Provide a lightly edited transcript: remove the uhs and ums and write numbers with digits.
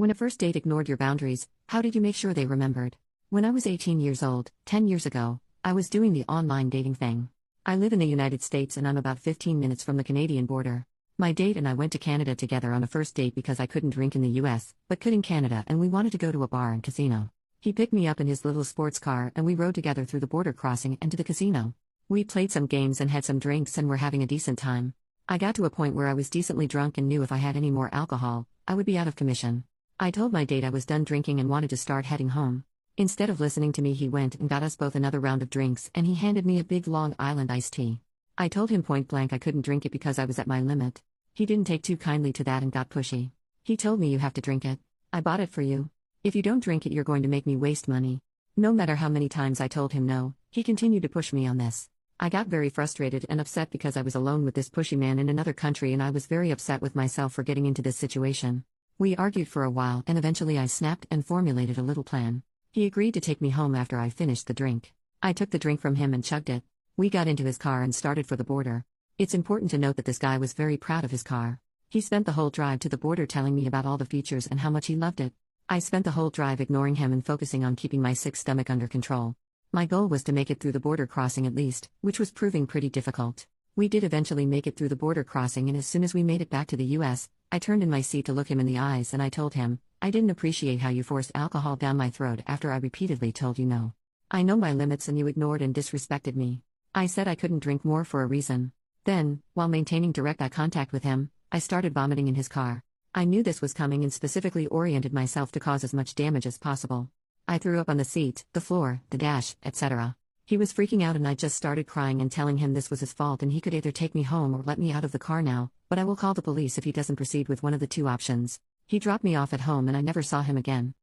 When a first date ignored your boundaries, how did you make sure they remembered? When I was 18 years old, 10 years ago, I was doing the online dating thing. I live in the United States and I'm about 15 minutes from the Canadian border. My date and I went to Canada together on a first date because I couldn't drink in the US, but could in Canada, and we wanted to go to a bar and casino. He picked me up in his little sports car and we rode together through the border crossing and to the casino. We played some games and had some drinks and were having a decent time. I got to a point where I was decently drunk and knew if I had any more alcohol, I would be out of commission. I told my date I was done drinking and wanted to start heading home. Instead of listening to me, he went and got us both another round of drinks and he handed me a big Long Island iced tea. I told him point blank I couldn't drink it because I was at my limit. He didn't take too kindly to that and got pushy. He told me, "You have to drink it. I bought it for you. If you don't drink it, you're going to make me waste money." No matter how many times I told him no, he continued to push me on this. I got very frustrated and upset because I was alone with this pushy man in another country and I was very upset with myself for getting into this situation. We argued for a while and eventually I snapped and formulated a little plan. He agreed to take me home after I finished the drink. I took the drink from him and chugged it. We got into his car and started for the border. It's important to note that this guy was very proud of his car. He spent the whole drive to the border telling me about all the features and how much he loved it. I spent the whole drive ignoring him and focusing on keeping my sick stomach under control. My goal was to make it through the border crossing at least, which was proving pretty difficult. We did eventually make it through the border crossing, and as soon as we made it back to the US, I turned in my seat to look him in the eyes and I told him, "I didn't appreciate how you forced alcohol down my throat after I repeatedly told you no. I know my limits and you ignored and disrespected me." I said I couldn't drink more for a reason. Then, while maintaining direct eye contact with him, I started vomiting in his car. I knew this was coming and specifically oriented myself to cause as much damage as possible. I threw up on the seat, the floor, the dash, etc. He was freaking out and I just started crying and telling him this was his fault and he could either take me home or let me out of the car now, but I will call the police if he doesn't proceed with one of the two options. He dropped me off at home and I never saw him again.